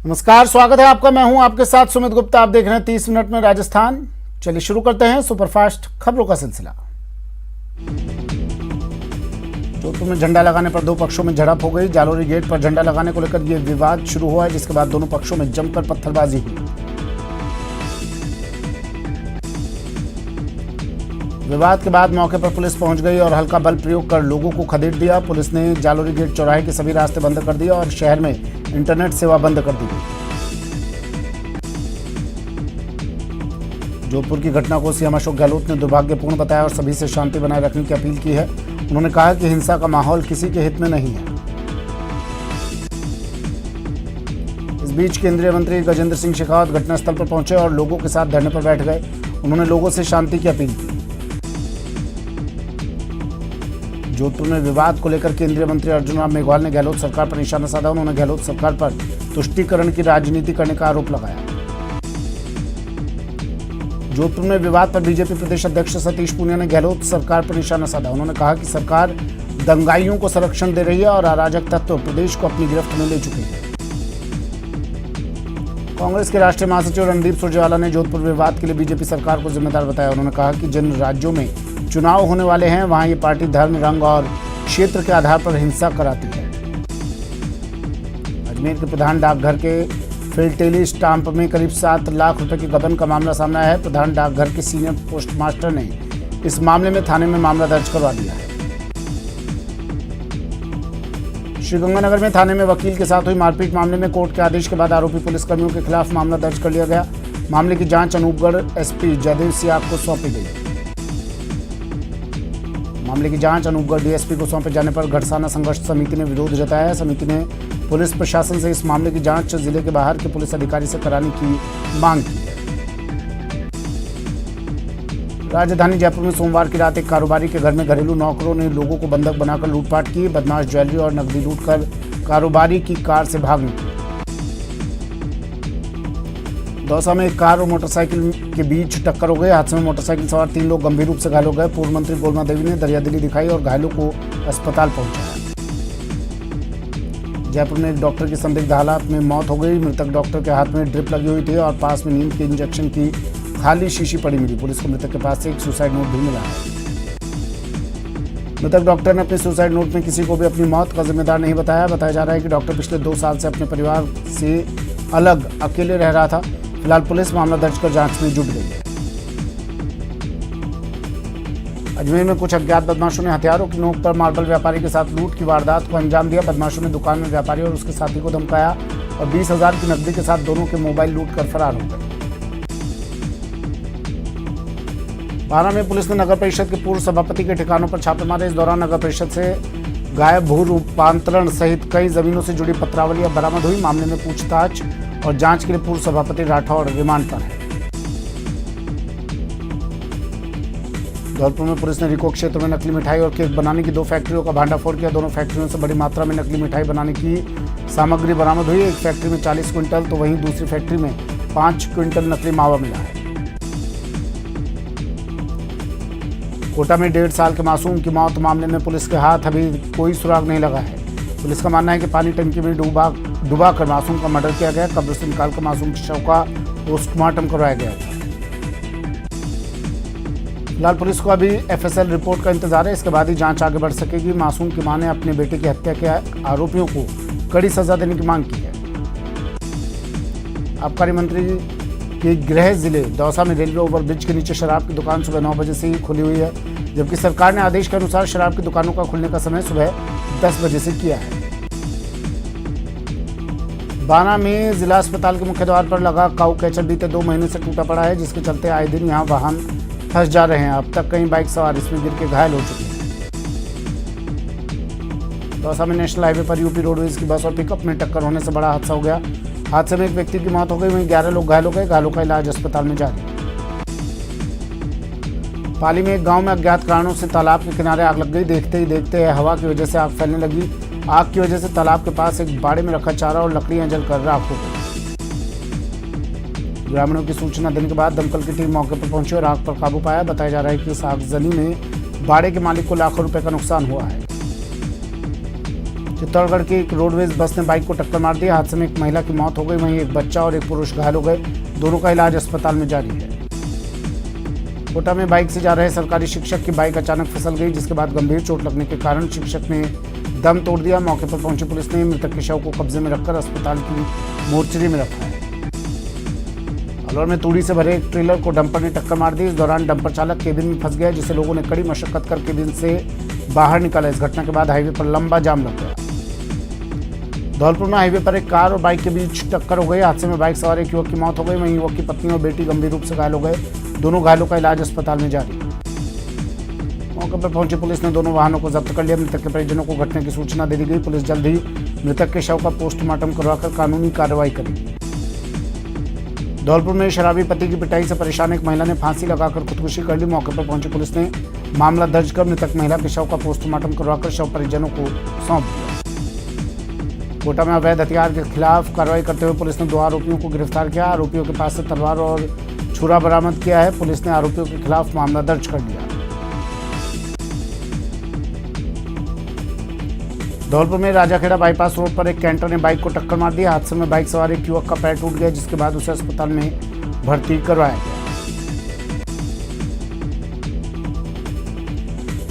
नमस्कार, स्वागत है आपका। मैं हूं आपके साथ सुमित गुप्ता। आप देख रहे हैं 30 मिनट में राजस्थान। चलिए शुरू करते हैं सुपरफास्ट खबरों का सिलसिला। जोधपुर में झंडा लगाने पर दो पक्षों में झड़प हो गई। जालोरी गेट पर झंडा लगाने को लेकर यह विवाद शुरू हुआ है, जिसके बाद दोनों पक्षों में जमकर पत्थरबाजी हुई। विवाद के बाद मौके पर पुलिस पहुंच गई और हल्का बल प्रयोग कर लोगों को खदेड़ दिया। पुलिस ने जालोरी गेट चौराहे के सभी रास्ते बंद कर दिए और शहर में इंटरनेट सेवा बंद कर दी गई। जोधपुर की घटना को सीएम अशोक गहलोत ने दुर्भाग्यपूर्ण बताया और सभी से शांति बनाए रखने की अपील की है। उन्होंने कहा कि हिंसा का माहौल किसी के हित में नहीं है। इस बीच केंद्रीय मंत्री गजेंद्र सिंह शेखावत घटनास्थल पर पहुंचे और लोगों के साथ धरने पर बैठ गए। उन्होंने लोगों से शांति की अपील की। जोधपुर में विवाद को लेकर केंद्रीय मंत्री अर्जुन राम मेघवाल ने गहलोत सरकार पर निशाना साधा। उन्होंने गहलोत सरकार पर तुष्टीकरण की राजनीति करने का आरोप लगाया। जोधपुर में विवाद पर बीजेपी प्रदेश अध्यक्ष सतीश पूनिया ने गहलोत सरकार पर निशाना साधा। उन्होंने कहा कि सरकार दंगाइयों को संरक्षण दे रही है और अराजक तत्व प्रदेश को अपनी गिरफ्त में ले चुके हैं। कांग्रेस के राष्ट्रीय महासचिव रणदीप सुरजेवाला ने जोधपुर विवाद के लिए बीजेपी सरकार को जिम्मेदार बताया। उन्होंने कहा कि जिन राज्यों में चुनाव होने वाले हैं वहां ये पार्टी धर्म, रंग और क्षेत्र के आधार पर हिंसा कराती है। अजमेर के प्रधान डाकघर के फिलटेली स्टाम्प में करीब 7 लाख रुपए के गबन का मामला सामने आया है। प्रधान डाकघर के सीनियर पोस्टमास्टर ने इस मामले में थाने में मामला दर्ज करवा दिया है। श्रीगंगानगर में थाने में वकील के साथ हुई मारपीट मामले में कोर्ट के आदेश के बाद आरोपी पुलिसकर्मियों के खिलाफ मामला दर्ज कर लिया गया। मामले की जांच अनूपगढ़ एसपी जयदेव सियाग को सौंपी गई। मामले की जांच अनूपगढ़ डीएसपी को सौंपे जाने पर घड़साना संघर्ष समिति ने विरोध जताया है। समिति ने पुलिस प्रशासन से इस मामले की जांच जिले के बाहर के पुलिस अधिकारी से कराने की मांग की है। राजधानी जयपुर में सोमवार की रात एक कारोबारी के घर में घरेलू नौकरों ने लोगों को बंधक बनाकर लूटपाट की। बदमाश ज्वेलरी और नकदी लूटकर कारोबारी की कार से भाग निकले। दौसा में एक कार और मोटरसाइकिल के बीच टक्कर हो गई। हादसे में मोटरसाइकिल सवार 3 लोग गंभीर रूप से घायल हो गए। पूर्व मंत्री गोलमा देवी ने दरियादिली दिखाई और घायलों को अस्पताल पहुंचाया। जयपुर में एक डॉक्टर की संदिग्ध हालत में मौत हो गई। मृतक डॉक्टर के हाथ में ड्रिप लगी हुई थी और पास में नींद के इंजेक्शन की खाली शीशी पड़ी मिली। पुलिस को मृतक के पास से एक सुसाइड नोट भी मिला है। मृतक डॉक्टर ने अपने सुसाइड नोट में किसी को भी अपनी मौत का जिम्मेदार नहीं बताया। बताया जा रहा है कि डॉक्टर पिछले 2 साल से अपने परिवार से अलग अकेले रह रहा था। फिलहाल पुलिस मामला दर्ज कर जांच में जुट गई है। अजमेर में कुछ अज्ञात बदमाशों ने हथियारों की नोक पर मार्बल व्यापारी के साथ लूट की वारदात को अंजाम दिया। बदमाशों ने दुकान में व्यापारी और उसके साथी को धमकाया और 20,000 की नकदी के साथ दोनों के मोबाइल लूट कर फरार हो गए। बारा में पुलिस ने नगर परिषद के पूर्व सभापति के ठिकानों पर छापे मारे। इस दौरान नगर परिषद से गायब भू रूपांतरण सहित कई जमीनों से जुड़ी पत्रावलियां बरामद हुई। मामले में पूछताछ और जांच के लिए पूर्व सभापति राठौड़ रिमांड पर है। धौलपुर में पुलिस ने रिको क्षेत्र में नकली मिठाई और केक बनाने की 2 फैक्ट्रियों का भांडाफोड़ किया। दोनों फैक्ट्रियों से बड़ी मात्रा में नकली मिठाई बनाने की सामग्री बरामद हुई। एक फैक्ट्री में 40 क्विंटल तो वहीं दूसरी फैक्ट्री में 5 क्विंटल नकली मावा मिला है। कोटा में 1.5 साल के मासूम की मौत मामले में पुलिस के हाथ अभी कोई सुराग नहीं लगा है। पुलिस का मानना है कि पानी टंकी में डुबा कर मासूम का मर्डर किया गया। कब्र से निकालकर मासूम के शव का पोस्टमार्टम करवाया गया था। फिलहाल पुलिस को अभी एफएसएल रिपोर्ट का इंतजार है। इसके बाद ही जांच आगे बढ़ सकेगी। मासूम की मां ने अपने बेटे की हत्या के आरोपियों को कड़ी सजा देने की मांग की है। आबकारी मंत्री के गृह जिले दौसा में रेलवे ओवरब्रिज के नीचे शराब की दुकान सुबह 9 बजे से ही खुली हुई है, जबकि सरकार ने आदेश के अनुसार शराब की दुकानों का खुलने का समय सुबह 10 बजे से किया है। बाना में जिला अस्पताल के मुख्य द्वार पर लगा काऊ कैचर बीते 2 महीने से टूटा पड़ा है, जिसके चलते आए दिन यहां वाहन फंस जा रहे हैं। अब तक कई बाइक सवार इसमें गिर के घायल हो चुके हैं। दौसा में नेशनल हाईवे पर यूपी रोडवेज की बस और पिकअप में टक्कर होने से बड़ा हादसा हो गया। हादसे में एक व्यक्ति की मौत हो गई, वहीं 11 लोग घायल हो गए। घायलों का इलाज अस्पताल में जारी। पाली में एक गांव में अज्ञात कारणों से तालाब के किनारे आग लग गई। देखते ही देखते हवा की वजह से आग फैलने लगी। आग की वजह से तालाब के पास एक बाड़े में रखा चारा और लकड़ियां जलकर राख हो गई। ग्रामीणों की सूचना देने के बाद दमकल की टीम मौके पर पहुंची और आग पर काबू पाया। बताया जा रहा है कि इस आगजनी में बाड़े के मालिक को लाखों रुपए का नुकसान हुआ है। चित्तौड़गढ़ की एक रोडवेज बस ने बाइक को टक्कर मार दी। हादसे में एक महिला की मौत हो गई, वहीं एक बच्चा और एक पुरुष घायल हो गए। दोनों का इलाज अस्पताल में जारी है। कोटा में बाइक से जा रहे सरकारी शिक्षक की बाइक अचानक फिसल गई, जिसके बाद गंभीर चोट लगने के कारण शिक्षक ने दम तोड़ दिया। मौके पर पहुंची पुलिस ने मृतक के शव को कब्जे में रखकर अस्पताल की मोर्चरी में रखा है। अलवर में तूड़ी से भरे एक ट्रेलर को डंपर ने टक्कर मार दी। इस दौरान डंपर चालक केबिन में फंस गया, जिसे लोगों ने कड़ी मशक्कत कर केबिन से बाहर निकाला। इस घटना के बाद हाईवे पर लंबा जाम लग गया। धौलपुर में हाईवे पर एक कार और बाइक के बीच टक्कर हो गई। हादसे में बाइक सवार एक युवक की मौत हो गई, वहीं युवक की पत्नी और बेटी गंभीर रूप से घायल हो गए। दोनों घायलों का इलाज अस्पताल में जारी है। मौके पर पहुंची पुलिस ने दोनों वाहनों को जब्त कर लिया। मृतक के परिजनों को घटना की सूचना दे दी गई। पुलिस जल्द ही मृतक के शव का पोस्टमार्टम करवाकर कानूनी कार्रवाई करेगी। धौलपुर में शराबी पति की पिटाई से परेशान एक महिला ने फांसी लगाकर खुदकुशी कर ली। मौके पर पहुंची पुलिस ने मामला दर्ज कर मृतक महिला के शव का पोस्टमार्टम करवाकर शव परिजनों को सौंप दिया। कोटा में अवैध हथियार के खिलाफ कार्रवाई करते हुए पुलिस ने 2 आरोपियों को गिरफ्तार किया। आरोपियों के पास से तलवार और छुरा बरामद किया है। पुलिस ने आरोपियों के खिलाफ मामला दर्ज कर लिया। धौलपुर में राजाखेड़ा बाईपास रोड पर एक कैंटर ने बाइक को टक्कर मार दी। हादसे में बाइक सवार एक युवक का पैर टूट गया, जिसके बाद उसे अस्पताल में भर्ती करवाया गया।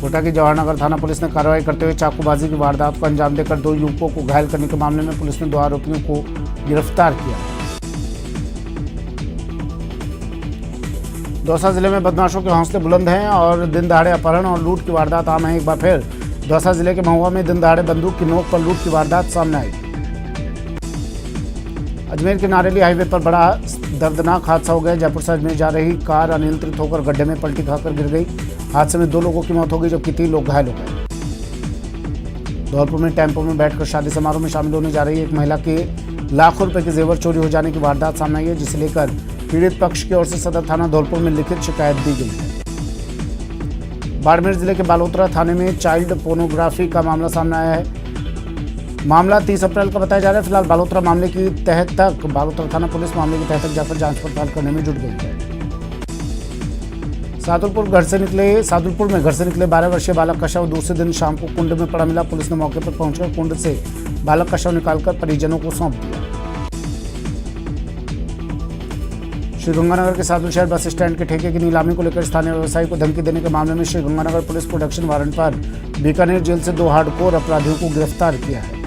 कोटा की जवाहरनगर थाना पुलिस ने कार्रवाई करते हुए चाकूबाजी की वारदात को अंजाम देकर 2 युवकों को घायल करने के मामले में पुलिस ने 2 आरोपियों को गिरफ्तार किया। दौसा जिले में बदमाशों के हौसले बुलंद हैं और दिन दहाड़े अपहरण और लूट की वारदात आम है। एक बार फिर दौसा जिले के महुआ में दिन दहाड़े बंदूक की नोक पर लूट की वारदात सामने आई। अजमेर के नारेली हाईवे पर बड़ा दर्दनाक हादसा हो गया। जयपुर से अजमेर जा रही कार अनियंत्रित होकर गड्ढे में पलटी खाकर गिर गई। हादसे में 2 लोगों की मौत हो गई, जबकि 3 लोग घायल हो गए। धौलपुर में टेम्पो में बैठकर शादी समारोह में शामिल होने जा रही एक महिला के लाखों रुपए के जेवर चोरी हो जाने की वारदात सामने आई है, जिसे लेकर पीड़ित पक्ष की ओर से सदर थाना धौलपुर में लिखित शिकायत दी गई है। बाड़मेर जिले के बालोतरा थाने में चाइल्ड पोर्नोग्राफी का मामला सामने आया है। मामला 30 अप्रैल का बताया जा रहा है। फिलहाल बालोतरा थाना पुलिस मामले की तह तक जाकर जांच पड़ताल करने में जुट गई है। सादुलपुर में घर से निकले 12 वर्षीय बालक का शव दूसरे दिन शाम को कुंड में पड़ा मिला। पुलिस ने मौके पर पहुंचकर कुंड से बालक का शव निकालकर परिजनों को सौंप दिया। श्रीगंगानगर के सादुल शहर बस स्टैंड के ठेके की नीलामी को लेकर स्थानीय व्यवसायी को धमकी देने के मामले में श्रीगंगानगर पुलिस प्रोडक्शन वारंट पर बीकानेर जेल से 2 हार्डकोर अपराधियों को गिरफ्तार किया है।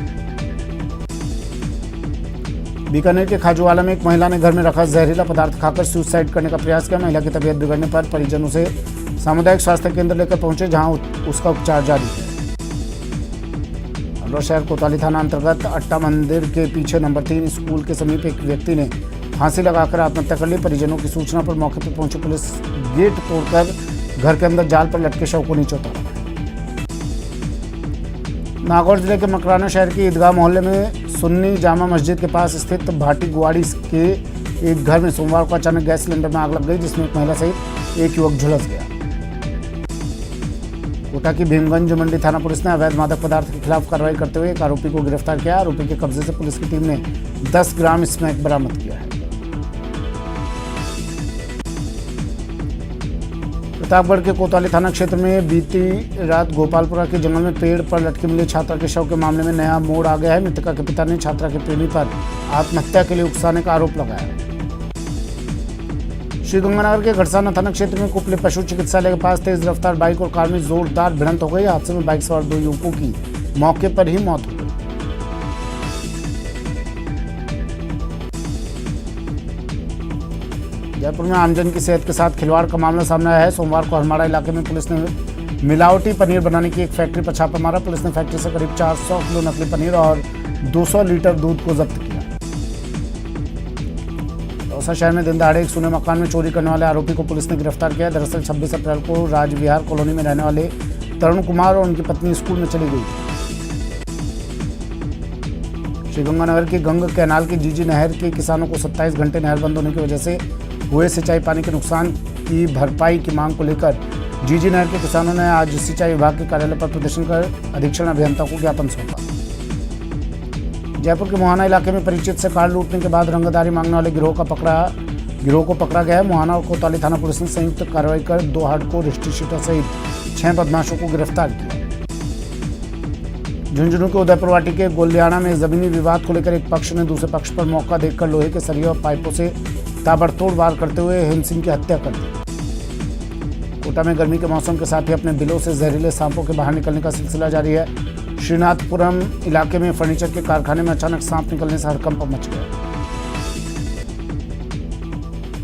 बीकानेर के खाजूवाला में एक महिला ने घर में रखा जहरीला पदार्थ खाकर सुसाइड करने का प्रयास किया। महिला की तबीयत बिगड़ने पर परिजन उसे सामुदायिक स्वास्थ्य केंद्र लेकर पहुंचे, जहां उसका उपचार जारी है। अलवर शहर कोतवाली थाना अंतर्गत अट्टा मंदिर के पीछे नंबर 3 स्कूल के समीप एक व्यक्ति ने फांसी लगाकर आत्महत्या कर ली। परिजनों की सूचना पर मौके पर पहुंची पुलिस गेट तोड़कर घर के अंदर जाल पर लटके शव को नीचे उतारा। नागौर जिले के मकराना शहर के ईदगाह मोहल्ले में सुन्नी जामा मस्जिद के पास स्थित भाटी गुवाड़ी के एक घर में सोमवार को अचानक गैस सिलेंडर में आग लग गई, जिसमें एक महिला सहित एक युवक झुलस गया। कोटा की भीमगंज मंडी थाना पुलिस ने अवैध मादक पदार्थ के खिलाफ कार्रवाई करते हुए एक आरोपी को गिरफ्तार किया। आरोपी के कब्जे से पुलिस की टीम ने 10 ग्राम स्मैक बरामद किया है। प्रतापगढ़ के कोतवाली थाना क्षेत्र में बीती रात गोपालपुरा के जंगल में पेड़ पर लटके मिले छात्रा के शव के मामले में नया मोड़ आ गया है। मृतका के पिता ने छात्रा के प्रेमी पर आत्महत्या के लिए उकसाने का आरोप लगाया। श्रीगंगानगर के घड़साना थाना क्षेत्र में कुपले पशु चिकित्सालय के पास तेज रफ्तार बाइक और कार में जोरदार भिड़ंत हो गई। हादसे में बाइक सवार 2 युवकों की मौके पर ही मौत हो गई। जयपुर में आमजन की सेहत के साथ खिलवाड़ का मामला सामने आया है। सोमवार को हरमाड़ा इलाके में पुलिस ने मिलावटी पनीर बनाने की एक फैक्ट्री पर छापा मारा। पुलिस ने फैक्ट्री से करीब 400 किलो नकली पनीर और 200 लीटर दूध को जब्त किया। दौसा शहर में दिन दहाड़े एक सूने मकान में चोरी करने वाले आरोपी को पुलिस ने गिरफ्तार किया। दरअसल 26 अप्रैल को राजविहार कॉलोनी में रहने वाले तरुण कुमार और उनकी पत्नी स्कूल में चली गई थी। श्रीगंगानगर के गंग कैनाल की जीजी नहर के किसानों को 27 घंटे नहर बंद होने की वजह से हुए सिंचाई पानी के नुकसान की भरपाई की मांग को लेकर जीजी नहर के किसानों ने आज सिंचाई विभाग के कार्यालय पर प्रदर्शन कर अधीक्षण अभियंता को ज्ञापन सौंपा। जयपुर के मोहाना इलाके में परिचित से कार लूटने के बाद रंगदारी मांगने वाले गिरोह को पकड़ा गया है। मोहाना और कोतवाली थाना पुलिस ने संयुक्त कार्रवाई कर 2 हार्डकोर हिस्ट्री शीटर सहित 6 बदमाशों को गिरफ्तार किया। झुंझुनू के उदयपुरवाटी के गोलियाना में जमीनी विवाद को लेकर एक पक्ष ने दूसरे पक्ष पर मौका देखकर लोहे के सरिये और पाइपों से ताबड़तोड़ वार करते हुए हेम सिंह की हत्या कर दी। कोटा में गर्मी के मौसम के साथ ही अपने बिलों से जहरीले सांपों के बाहर निकलने का सिलसिला जारी है। श्रीनाथपुरम इलाके में फर्नीचर के कारखाने में अचानक सांप निकलने से हड़कंप मच गया।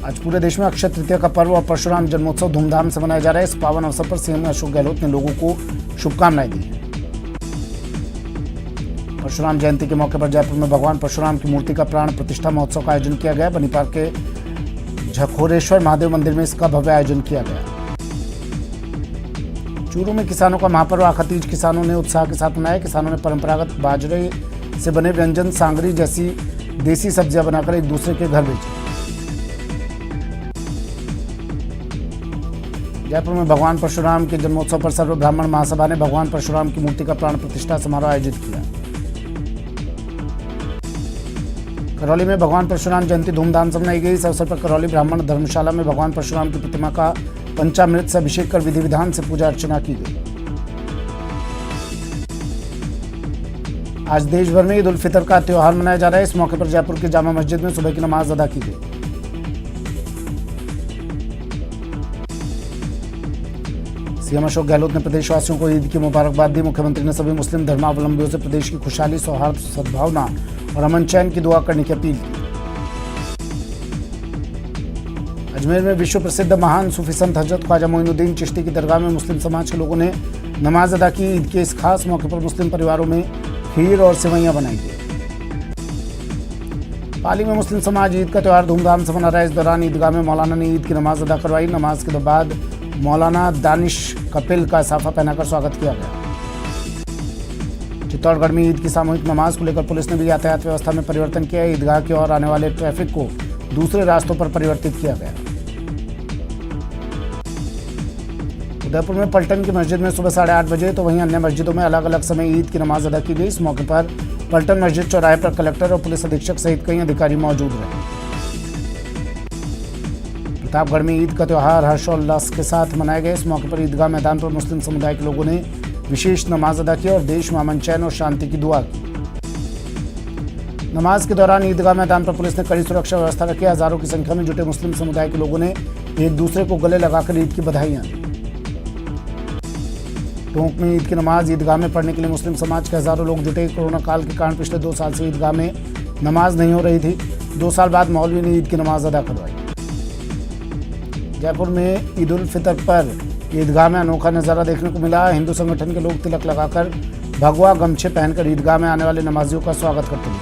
आज पूरे देश में अक्षय तृतीया का पर्व और परशुराम जन्मोत्सव धूमधाम से मनाया जा रहा है। इस पावन अवसर पर सीएम अशोक गहलोत ने लोगों को शुभकामनाएं दी हैं। परशुराम जयंती के मौके पर जयपुर में भगवान परशुराम की मूर्ति का प्राण प्रतिष्ठा महोत्सव का आयोजन किया गया। बनीपार के झखोरेश्वर महादेव मंदिर में इसका भव्य आयोजन किया गया। चूरू में किसानों का महापर्व आखातीज किसानों ने उत्साह के साथ मनाया। किसानों ने परंपरागत बाजरे से बने व्यंजन, सांगरी जैसी देसी सब्जियां बनाकर एक दूसरे के घर भेजी। जयपुर में भगवान परशुराम के जन्मोत्सव पर सर्व ब्राह्मण महासभा ने भगवान परशुराम की मूर्ति का प्राण प्रतिष्ठा समारोह आयोजित किया। करौली में भगवान परशुराम जयंती धूमधाम से मनाई गई। इस अवसर पर करौली ब्राह्मण धर्मशाला में भगवान परशुराम की प्रतिमा का पंचामृत से अभिषेक कर विधि विधान से पूजा अर्चना की गई। आज देश भर में ईद उल फितर का त्योहार मनाया जा रहा है। इस मौके पर जयपुर की जामा मस्जिद में सुबह की नमाज अदा की गई। सीएम अशोक गहलोत ने प्रदेशवासियों को ईद की मुबारकबाद दी। मुख्यमंत्री ने सभी मुस्लिम धर्मावलंबियों से प्रदेश की खुशहाली, सौहार्द, सद्भावना और अमन चैन की दुआ करने की अपील की। अजमेर में विश्व प्रसिद्ध महान सूफी संत हजरत ख्वाजा मोइनुद्दीन चिश्ती की दरगाह में मुस्लिम समाज के लोगों ने नमाज अदा की। ईद के इस खास मौके पर मुस्लिम परिवारों में खीर और सेवइयां बनाई गई। पाली में मुस्लिम समाज ईद का त्यौहार धूमधाम से मना रहा है। इस दौरान ईदगाह में मौलाना ने ईद की नमाज अदा करवाई। नमाज के बाद मौलाना दानिश कपिल का साफा पहनाकर स्वागत किया गया। चित्तौड़गढ़ में ईद की सामूहिक नमाज को लेकर पुलिस ने भी यातायात व्यवस्था में परिवर्तन किया। ईदगाह की ओर आने वाले ट्रैफिक को दूसरे रास्तों पर परिवर्तित किया गया। उदयपुर में पलटन की मस्जिद में सुबह 8:30 बजे तो वहीं अन्य मस्जिदों में अलग अलग समय ईद की नमाज अदा की गई। इस मौके पर पलटन मस्जिद चौराहे पर कलेक्टर और पुलिस अधीक्षक सहित कई अधिकारी मौजूद रहे। प्रतापगढ़ में ईद का त्यौहार हर्षोल्लास के साथ मनाया गया। इस मौके पर ईदगाह मैदान पर मुस्लिम समुदाय के लोगों ने विशेष नमाज अदा की और देश में अमन, चैन और शांति की दुआ की। नमाज के दौरान ईदगाह मैदान पर पुलिस ने कड़ी सुरक्षा व्यवस्था रखी। हजारों की संख्या में जुटे मुस्लिम समुदाय के लोगों ने एक दूसरे को गले लगाकर ईद की बधाइयां दी। टोंक में ईद की नमाज ईदगाह में पढ़ने के लिए मुस्लिम समाज के हजारों लोग जुटे। कोरोना काल के कारण पिछले 2 साल से ईदगाह में नमाज नहीं हो रही थी। 2 साल बाद मौलवी ने ईद की नमाज अदा करवाई। जयपुर में ईद उल फितर पर ईदगाह में अनोखा नज़ारा देखने को मिला। हिंदू संगठन के लोग तिलक लगाकर भगवा गमछे पहनकर ईदगाह में आने वाले नमाजियों का स्वागत करते हैं।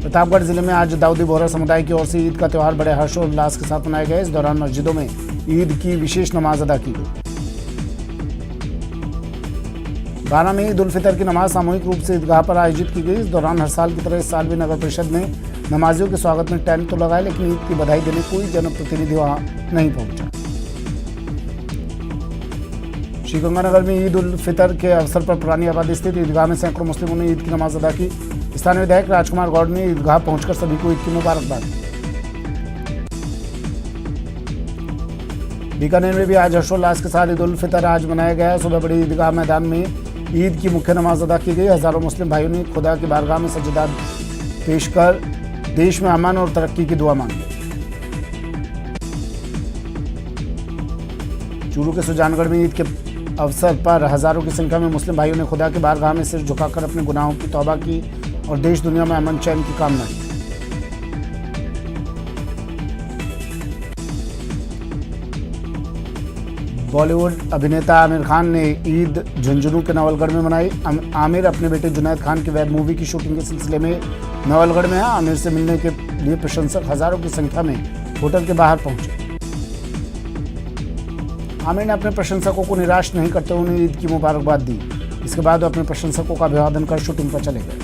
प्रतापगढ़ जिले में आज दाऊदी बोहरा समुदाय की ओर से ईद का त्यौहार बड़े हर्षोल्लास के साथ मनाया गया। इस दौरान मस्जिदों में ईद की विशेष नमाज अदा की गई। 12 में ईद उल फितर की नमाज सामूहिक रूप से ईदगाह पर आयोजित की गई। इस दौरान हर साल की तरह इस साल भी नगर परिषद ने नमाजियों के स्वागत में टेंट तो लगाए, लेकिन ईद की बधाई देने कोई जनप्रतिनिधि वहां नहीं पहुंचा। श्रीगंगानगर में ईद उल फितर के अवसर पर पुरानी आबादी स्थित ईदगाह में सैकड़ों मुस्लिमों ने ईद की नमाज अदा की। स्थानीय विधायक राजकुमार गौड़ ने ईदगाह पहुंचकर सभी को ईद की मुबारकबाद दी। बीकानेर में भी आज हर्षोल्लास के साथ ईद उल फितर आज मनाया गया। सुबह बड़ी ईदगाह मैदान में ईद की मुख्य नमाज अदा की गई। हजारों मुस्लिम भाइयों ने खुदा की बारगाह में सजदा पेश कर देश में अमन और तरक्की की दुआ मांगी। चूरू के सुजानगढ़ में ईद के अवसर पर हजारों की संख्या में मुस्लिम भाइयों ने खुदा की बारगाह में सिर झुकाकर अपने गुनाहों की तौबा की और देश दुनिया में अमन चैन की कामना की। बॉलीवुड अभिनेता आमिर खान ने ईद झुंझुनू के नवलगढ़ में मनाई। आमिर अपने बेटे जुनैद खान की वेब मूवी की शूटिंग के सिलसिले में नवलगढ़ में है। आमिर से मिलने के लिए प्रशंसक हजारों की संख्या में होटल के बाहर पहुंचे। आमिर ने अपने प्रशंसकों को निराश नहीं करते हुए उन्हें ईद की मुबारकबाद दी। इसके बाद वो अपने प्रशंसकों का अभिवादन कर शूटिंग पर चले गए।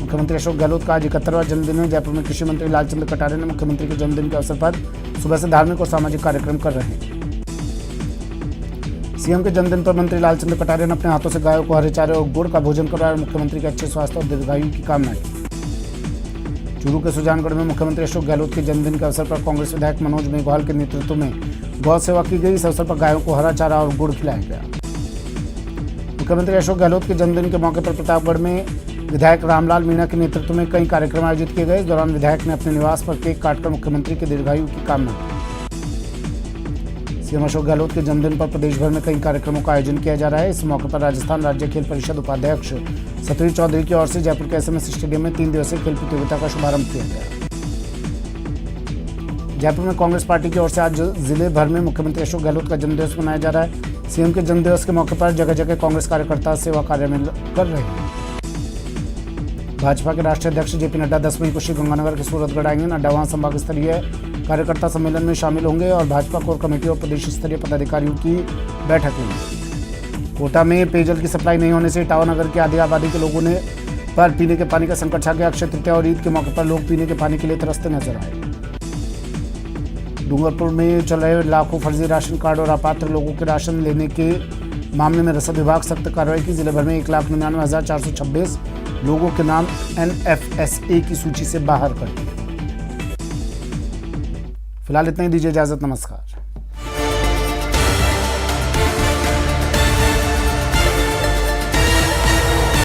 मुख्यमंत्री अशोक गहलोत का आज 71वां जन्मदिन है। जयपुर में कृषि मंत्री लालचंद कटारिया ने मुख्यमंत्री के जन्मदिन के अवसर पर सुबह से धार्मिक और सामाजिक कार्यक्रम कर रहे हैं। सीएम के जन्मदिन पर मंत्री लालचंद कटारिया ने अपने हाथों से गायों को हरे चारे और गुड़ का भोजन करवाया और मुख्यमंत्री के अच्छे स्वास्थ्य और दीर्घायु की कामना की। चूरू के सुजानगढ़ में मुख्यमंत्री अशोक गहलोत के जन्मदिन के अवसर पर कांग्रेस विधायक मनोज मेघवाल के नेतृत्व में गौ सेवा की गई। इस अवसर पर गायों को हरा चारा और गुड़ खिलाया गया। मुख्यमंत्री अशोक गहलोत के जन्मदिन के मौके पर प्रतापगढ़ में विधायक रामलाल मीणा के नेतृत्व में कई कार्यक्रम आयोजित किए गए। इस दौरान विधायक ने अपने निवास पर केक काटकर मुख्यमंत्री के दीर्घायु की कामना की। सीएम अशोक गहलोत के जन्मदिन पर प्रदेश भर में कई कार्यक्रमों का आयोजन किया जा रहा है। इस मौके पर राजस्थान राज्य खेल परिषद उपाध्यक्ष सतवीर चौधरी की ओर से जयपुर के SMS स्टेडियम में 3 दिवसीय खेल प्रतियोगिता का शुभारंभ किया गया। जयपुर में कांग्रेस पार्टी की ओर से आज जिले भर में मुख्यमंत्री अशोक गहलोत का जन्मदिवस मनाया जा रहा है। सीएम के जन्मदिवस के मौके पर जगह जगह कांग्रेस कार्यकर्ता सेवा कार्य में कर रहे हैं। भाजपा के राष्ट्रीय अध्यक्ष JP नड्डा 10 मई को श्रीगंगानगर के सूरतगढ़ आएंगे। नड्डा वहां संभाग स्तरीय कार्यकर्ता सम्मेलन में शामिल होंगे और भाजपा कोर कमेटी और प्रदेश स्तरीय पदाधिकारियों की बैठक लेंगे। कोटा में पेयजल की सप्लाई नहीं होने से इटावा नगर की आधी आबादी के लोगों ने पर पीने के पानी का संकट छा गया। अक्षय तृतीया और ईद के मौके पर लोग पीने के पानी के लिए तरसते नजर आए। डूंगरपुर में चल रहे लाखों फर्जी राशन कार्ड और अपात्र लोगों के राशन लेने के मामले में रसद विभाग सख्त कार्रवाई की। जिले भर में 1,99,426 लोगों के नाम NFSA की सूची से बाहर कर दिए। फिलहाल इतना ही, दीजिए इजाजत, नमस्कार।